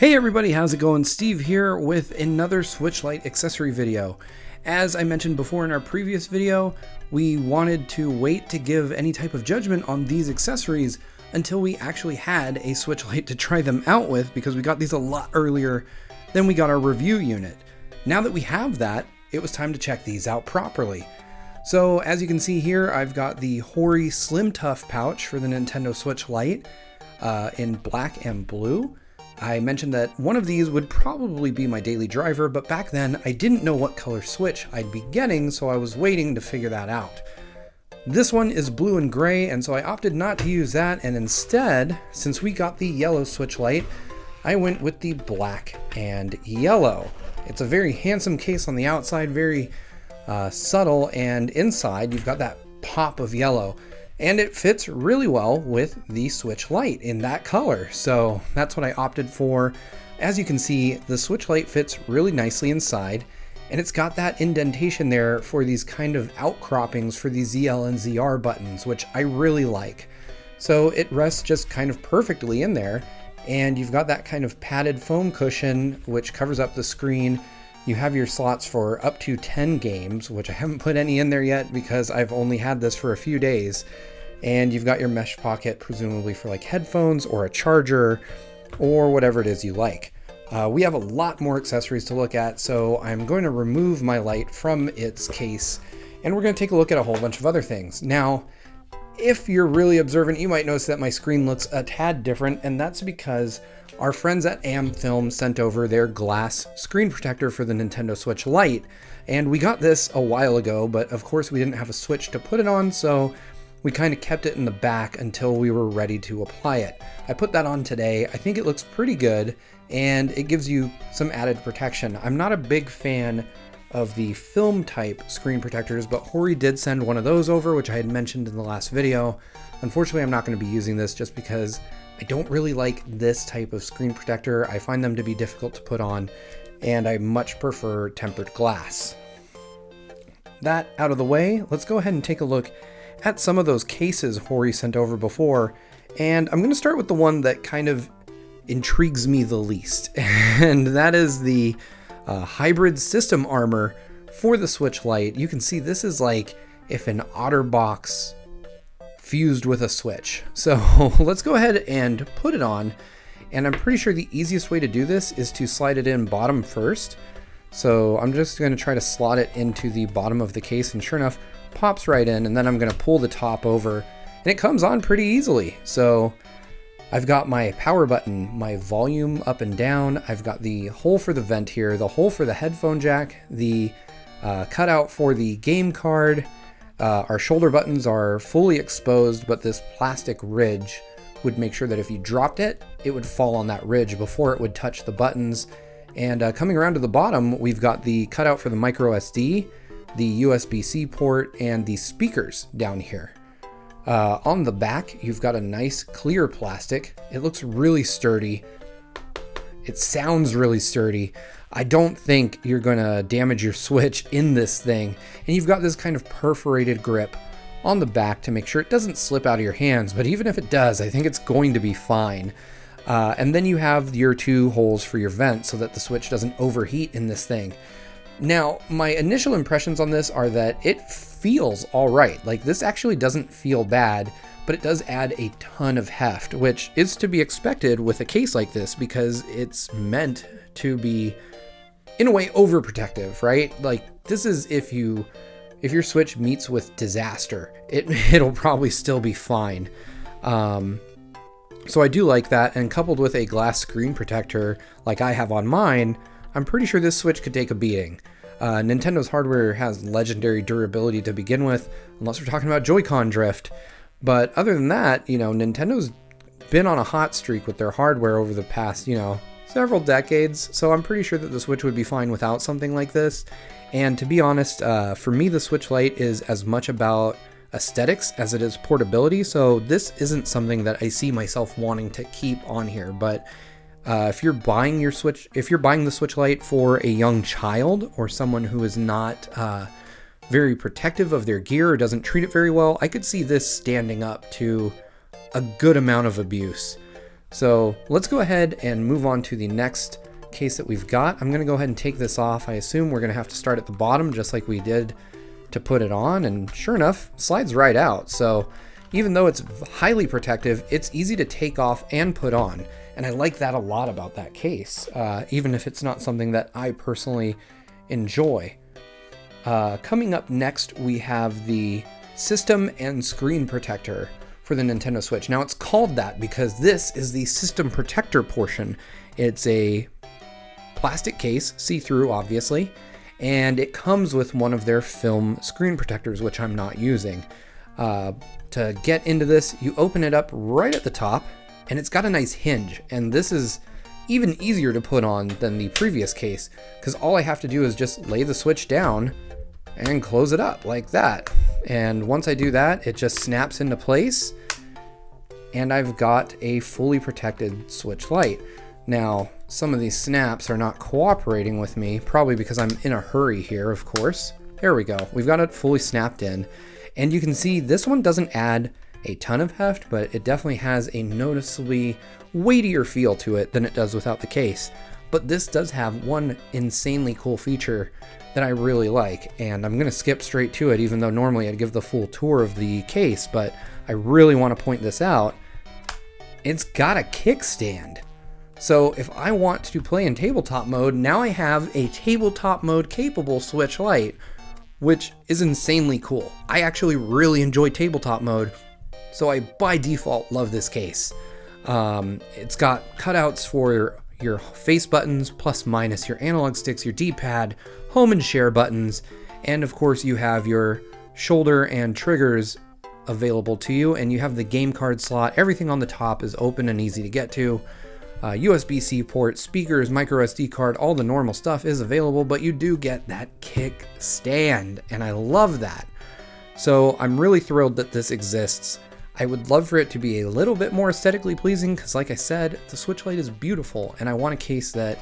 Hey everybody, how's it going? Steve here with another Switch Lite accessory video. As I mentioned before in our previous video, we wanted to wait to give any type of judgment on these accessories until we actually had a Switch Lite to try them out with, because we got these a lot earlier than we got our review unit. Now that we have that, it was time to check these out properly. So as you can see here, I've got the HORI Slim Tough pouch for the Nintendo Switch Lite in black and blue. I mentioned that one of these would probably be my daily driver, but back then I didn't know what color Switch I'd be getting, so I was waiting to figure that out. This one is blue and gray, and so I opted not to use that, and instead, since we got the yellow Switch Lite, I went with the black and yellow. It's a very handsome case on the outside, very subtle, and inside you've got that pop of yellow. And it fits really well with the Switch Lite in that color, so that's what I opted for. As you can see, the Switch Lite fits really nicely inside, and it's got that indentation there for these kind of outcroppings for the ZL and ZR buttons, which I really like. So it rests just kind of perfectly in there, and you've got that kind of padded foam cushion which covers up the screen. You have your slots for up to 10 games, which I haven't put any in there yet because I've only had this for a few days. And you've got your mesh pocket, presumably for like headphones or a charger or whatever it is you like. We have a lot more accessories to look at, so I'm going to remove my light from its case and we're going to take a look at a whole bunch of other things. Now, if you're really observant, you might notice that my screen looks a tad different, and that's because our friends at AmFilm sent over their glass screen protector for the Nintendo Switch Lite, and we got this a while ago, but of course we didn't have a Switch to put it on, so we kind of kept it in the back until we were ready to apply it. I put that on today. I think it looks pretty good, and it gives you some added protection. I'm not a big fan of the film type screen protectors, but HORI did send one of those over, which I had mentioned in the last video. Unfortunately, I'm not going to be using this just because I don't really like this type of screen protector. I find them to be difficult to put on, and I much prefer tempered glass. That out of the way, let's go ahead and take a look at some of those cases HORI sent over before, and I'm going to start with the one that kind of intrigues me the least, and that is the hybrid system armor for the Switch Lite. You can see this is like if an OtterBox fused with a Switch. So let's go ahead and put it on, and I'm pretty sure the easiest way to do this is to slide it in bottom first. So I'm just going to try to slot it into the bottom of the case, and sure enough, pops right in, and then I'm going to pull the top over, and it comes on pretty easily. So I've got my power button, my volume up and down, I've got the hole for the vent here, the hole for the headphone jack, the cutout for the game card. Our shoulder buttons are fully exposed, but this plastic ridge would make sure that if you dropped it, it would fall on that ridge before it would touch the buttons. And coming around to the bottom, we've got the cutout for the micro SD, the USB-C port, and the speakers down here. On the back, you've got a nice clear plastic. It looks really sturdy. It sounds really sturdy. I don't think you're gonna damage your Switch in this thing. And you've got this kind of perforated grip on the back to make sure it doesn't slip out of your hands, but even if it does, I think it's going to be fine. And then you have your two holes for your vent so that the Switch doesn't overheat in this thing. Now, my initial impressions on this are that it feels all right. Like, this actually doesn't feel bad, but it does add a ton of heft, which is to be expected with a case like this because it's meant to be, in a way, overprotective, right? Like, this is if your Switch meets with disaster, it'll probably still be fine. So I do like that, and coupled with a glass screen protector like I have on mine, I'm pretty sure this Switch could take a beating. Nintendo's hardware has legendary durability to begin with, unless we're talking about Joy-Con drift. But other than that, Nintendo's been on a hot streak with their hardware over the past, several decades. So I'm pretty sure that the Switch would be fine without something like this. And to be honest, for me, the Switch Lite is as much about aesthetics as it is portability. So this isn't something that I see myself wanting to keep on here, but if you're buying the Switch Lite for a young child or someone who is not very protective of their gear or doesn't treat it very well, I could see this standing up to a good amount of abuse. So let's go ahead and move on to the next case that we've got. I'm gonna go ahead and take this off. I assume we're gonna have to start at the bottom just like we did to put it on, and sure enough, slides right out. So even though it's highly protective, it's easy to take off and put on. And I like that a lot about that case, even if it's not something that I personally enjoy. Coming up next, we have the System and Screen Protector for the Nintendo Switch. Now it's called that because this is the System Protector portion. It's a plastic case, see-through obviously, and it comes with one of their film screen protectors, which I'm not using. To get into this, you open it up right at the top, and it's got a nice hinge, and this is even easier to put on than the previous case, because all I have to do is just lay the Switch down and close it up like that. And once I do that, it just snaps into place, and I've got a fully protected Switch Lite. Now, some of these snaps are not cooperating with me, probably because I'm in a hurry here, of course. There we go. We've got it fully snapped in. And you can see this one doesn't add a ton of heft, but it definitely has a noticeably weightier feel to it than it does without the case. But this does have one insanely cool feature that I really like, and I'm gonna skip straight to it, even though normally I'd give the full tour of the case, but I really want to point this out. It's got a kickstand. So if I want to play in tabletop mode, now I have a tabletop mode capable Switch Lite, which is insanely cool. I actually really enjoy tabletop mode, so I by default love this case. It's got cutouts for your face buttons, plus minus, your analog sticks, your D-pad, home and share buttons, and of course you have your shoulder and triggers available to you, and you have the game card slot. Everything on the top is open and easy to get to. USB-C port, speakers, micro SD card, all the normal stuff is available, but you do get that kick stand, and I love that. So I'm really thrilled that this exists. I would love for it to be a little bit more aesthetically pleasing, because like I said, the Switch Lite is beautiful, and I want a case that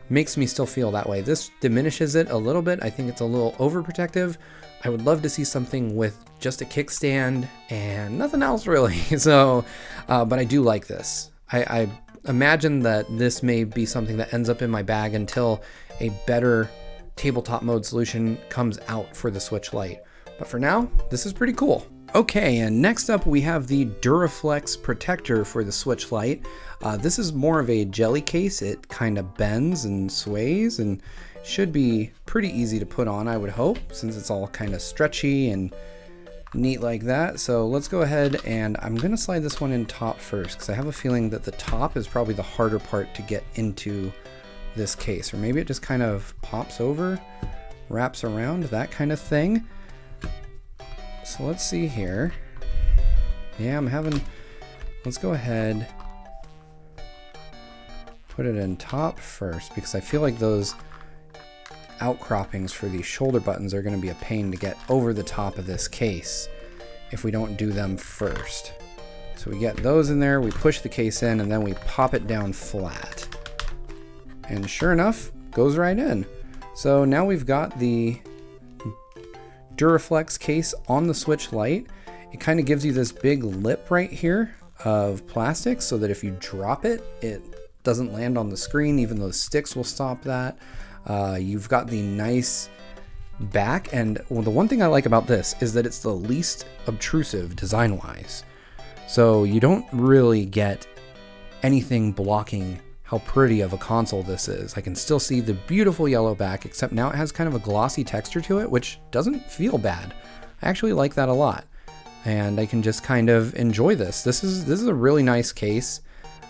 makes me still feel that way. This diminishes it a little bit. I think it's a little overprotective. I would love to see something with just a kickstand and nothing else really. So, but I do like this. I imagine that this may be something that ends up in my bag until a better tabletop mode solution comes out for the Switch Lite. But for now, this is pretty cool. Okay, and next up we have the Duraflex protector for the Switch Lite. This is more of a jelly case. It kind of bends and sways and should be pretty easy to put on, I would hope, since it's all kind of stretchy and neat like that. So let's go ahead, and I'm gonna slide this one in top first because I have a feeling that the top is probably the harder part to get into this case, or maybe it just kind of pops over, wraps around, that kind of thing. So let's see here. Yeah, let's go ahead, put it in top first, because I feel like those outcroppings for these shoulder buttons are going to be a pain to get over the top of this case if we don't do them first. So we get those in there, we push the case in, and then we pop it down flat. And sure enough, goes right in. So now we've got the Duraflex case on the Switch Lite. It kind of gives you this big lip right here of plastic so that if you drop it, it doesn't land on the screen, even though the sticks will stop that. You've got the nice back, and the one thing I like about this is that it's the least obtrusive design-wise. So you don't really get anything blocking how pretty of a console this is. I can still see the beautiful yellow back, except now it has kind of a glossy texture to it, which doesn't feel bad. I actually like that a lot, and I can just kind of enjoy this. This is a really nice case.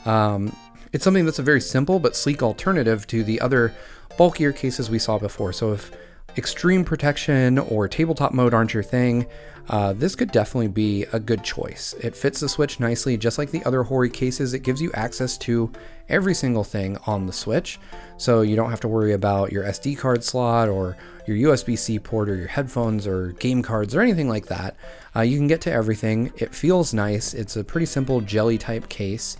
It's something that's a very simple but sleek alternative to the other bulkier cases we saw before. So if extreme protection or tabletop mode aren't your thing, this could definitely be a good choice. It fits the Switch nicely, just like the other HORI cases. It gives you access to every single thing on the Switch, so you don't have to worry about your SD card slot or your USB-C port or your headphones or game cards or anything like that. You can get to everything. It feels nice. It's a pretty simple jelly type case.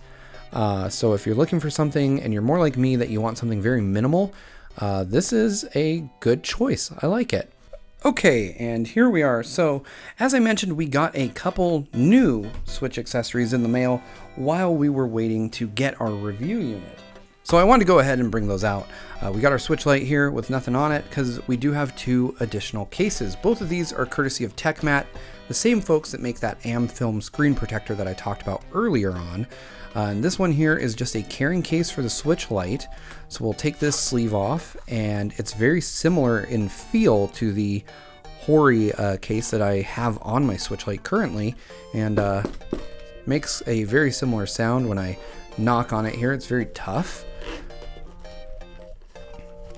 So if you're looking for something and you're more like me that you want something very minimal, this is a good choice. I like it. Okay, and here we are. So, as I mentioned, we got a couple new Switch accessories in the mail while we were waiting to get our review unit. So I wanted to go ahead and bring those out. We got our Switch Lite here with nothing on it because we do have 2 additional cases. Both of these are courtesy of Techmatte, the same folks that make that AmFilm Screen Protector that I talked about earlier on. And this one here is just a carrying case for the Switch Lite. So we'll take this sleeve off, and it's very similar in feel to the HORI case that I have on my Switch Lite currently, and makes a very similar sound when I knock on it here. It's very tough.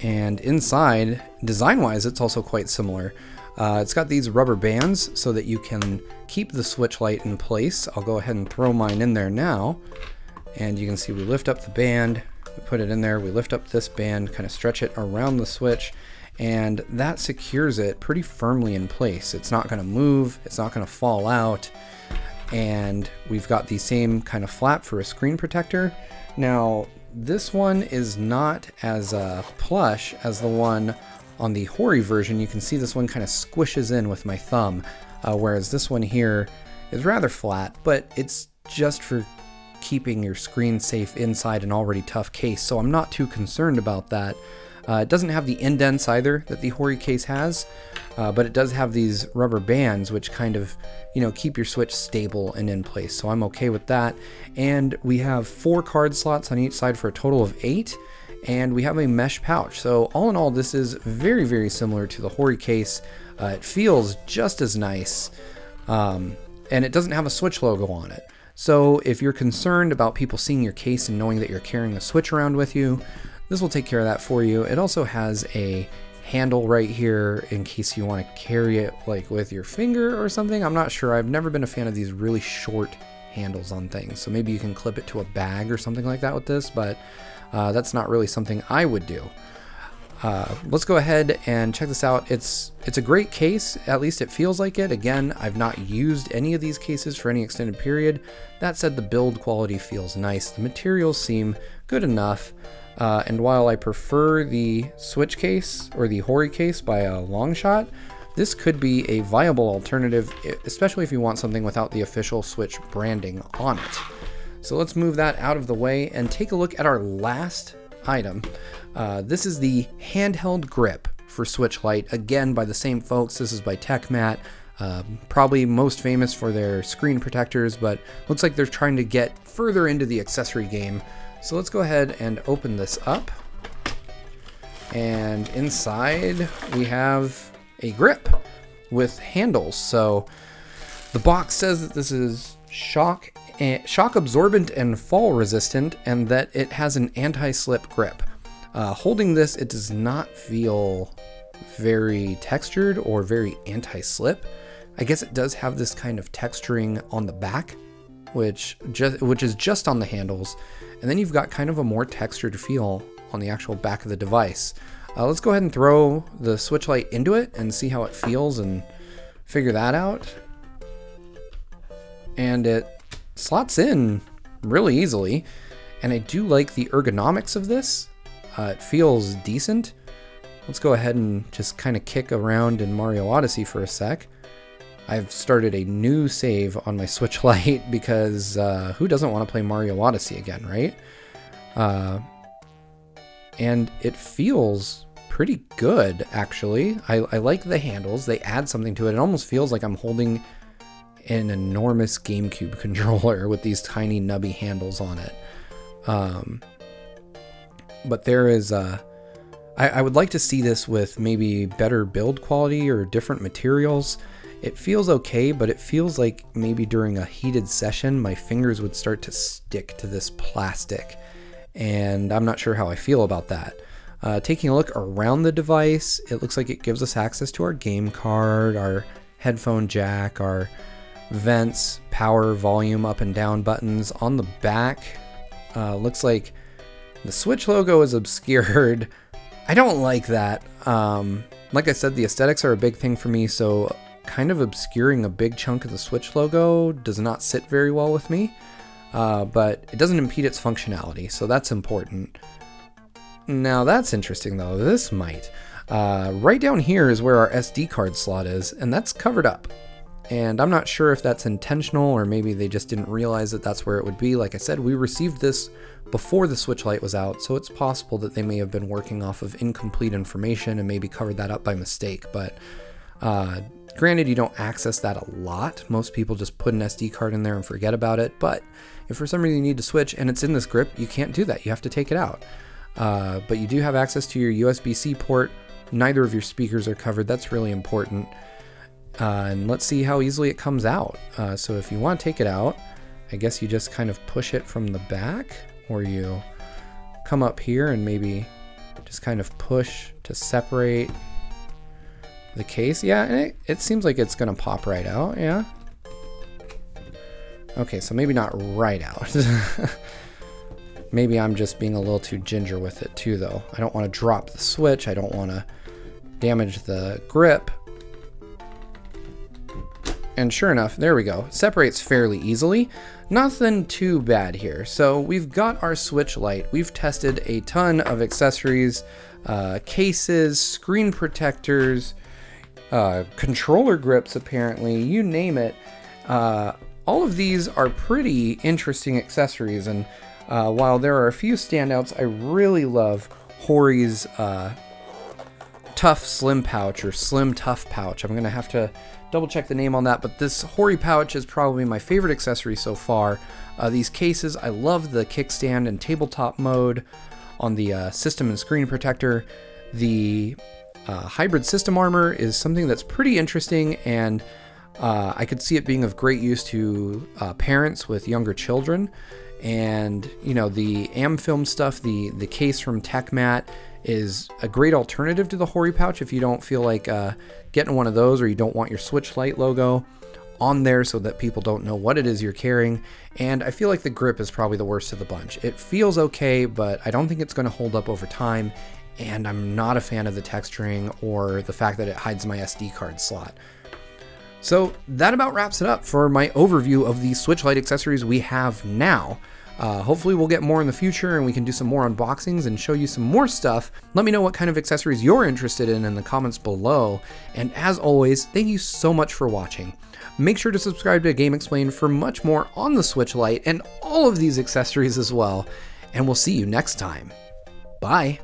And inside, design-wise, it's also quite similar. It's got these rubber bands so that you can keep the Switch Lite in place. I'll go ahead and throw mine in there now. And you can see we lift up the band, we put it in there, we lift up this band, kind of stretch it around the Switch, and that secures it pretty firmly in place. It's not going to move, it's not going to fall out. And we've got the same kind of flap for a screen protector. Now, this one is not as plush as the one on the HORI version. You can see this one kind of squishes in with my thumb, whereas this one here is rather flat, but it's just for keeping your screen safe inside an already tough case, so I'm not too concerned about that. It doesn't have the indents either that the HORI case has, but it does have these rubber bands which kind of, keep your Switch stable and in place, so I'm okay with that. And we have 4 card slots on each side for a total of 8, and we have a mesh pouch. So all in all, this is very, very similar to the HORI case. It feels just as nice, and it doesn't have a Switch logo on it. So if you're concerned about people seeing your case and knowing that you're carrying a Switch around with you, this will take care of that for you. It also has a handle right here in case you want to carry it like with your finger or something. I'm not sure. I've never been a fan of these really short handles on things. So maybe you can clip it to a bag or something like that with this, but that's not really something I would do. Let's go ahead and check this out. It's a great case, at least it feels like it. Again, I've not used any of these cases for any extended period. That said, the build quality feels nice. The materials seem good enough. And while I prefer the Switch case or the HORI case by a long shot, this could be a viable alternative, especially if you want something without the official Switch branding on it. So let's move that out of the way and take a look at our last item. This is the handheld grip for Switch Lite, again by the same folks. This is by Techmatte, probably most famous for their screen protectors, but looks like they're trying to get further into the accessory game. So let's go ahead and open this up, and inside we have a grip with handles. So the box says that this is shock absorbent and fall resistant, and that it has an anti-slip grip. Holding this, it does not feel very textured or very anti-slip. I guess it does have this kind of texturing on the back, which is just on the handles, and then you've got kind of a more textured feel on the actual back of the device. Let's go ahead and throw the Switch Lite into it and see how it feels and figure that out. And it slots in really easily, and I do like the ergonomics of this. It feels decent. Let's go ahead and just kind of kick around in Mario Odyssey for a sec. I've started a new save on my Switch Lite because who doesn't want to play Mario Odyssey again, right? And it feels pretty good, actually. I like the handles. They add something to it. It almost feels like I'm holding an enormous GameCube controller with these tiny nubby handles on it. But there is I would like to see this with maybe better build quality or different materials. It feels okay, but it feels like maybe during a heated session, my fingers would start to stick to this plastic, and I'm not sure how I feel about that. Taking a look around the device, it looks like it gives us access to our game card, our headphone jack, our vents, power, volume, up and down buttons. On the back, looks like the Switch logo is obscured. I don't like that. Like I said, the aesthetics are a big thing for me, so kind of obscuring a big chunk of the Switch logo does not sit very well with me, but it doesn't impede its functionality, so that's important. Now that's interesting though, this might. Right down here is where our SD card slot is, and that's covered up. And I'm not sure if that's intentional or maybe they just didn't realize that that's where it would be. Like I said, we received this before the Switch Lite was out, so it's possible that they may have been working off of incomplete information and maybe covered that up by mistake. But granted, you don't access that a lot. Most people just put an SD card in there and forget about it. But if for some reason you need to switch and it's in this grip, you can't do that. You have to take it out. But you do have access to your USB-C port. Neither of your speakers are covered. That's really important. And let's see how easily it comes out. So if you want to take it out, I guess you just kind of push it from the back, or you come up here and maybe just kind of push to separate the case. Yeah, and it seems like it's gonna pop right out. Yeah. Okay, so maybe not right out. Maybe I'm just being a little too ginger with it too, though. I don't want to drop the Switch. I don't want to damage the grip. And sure enough, there we go. It separates fairly easily. Nothing too bad here. So we've got our Switch Lite. We've tested a ton of accessories, cases, screen protectors, controller grips, apparently, you name it. All of these are pretty interesting accessories, and while there are a few standouts, I really love HORI's Tough Slim Pouch, or Slim Tough Pouch. I'm going to have to double check the name on that, but this HORI pouch is probably my favorite accessory so far. These cases, I love the kickstand and tabletop mode on the system and screen protector. The hybrid system armor is something that's pretty interesting, and I could see it being of great use to parents with younger children. And you know, the AmFilm stuff, the case from Techmatte, is a great alternative to the HORI pouch if you don't feel like getting one of those, or you don't want your Switch Lite logo on there so that people don't know what it is you're carrying. And I feel like the grip is probably the worst of the bunch. It feels okay, but I don't think it's going to hold up over time, and I'm not a fan of the texturing or the fact that it hides my SD card slot. So that about wraps it up for my overview of the Switch Lite accessories we have now. Hopefully we'll get more in the future and we can do some more unboxings and show you some more stuff. Let me know what kind of accessories you're interested in the comments below. And as always, thank you so much for watching. Make sure to subscribe to Game Explained for much more on the Switch Lite and all of these accessories as well. And we'll see you next time. Bye.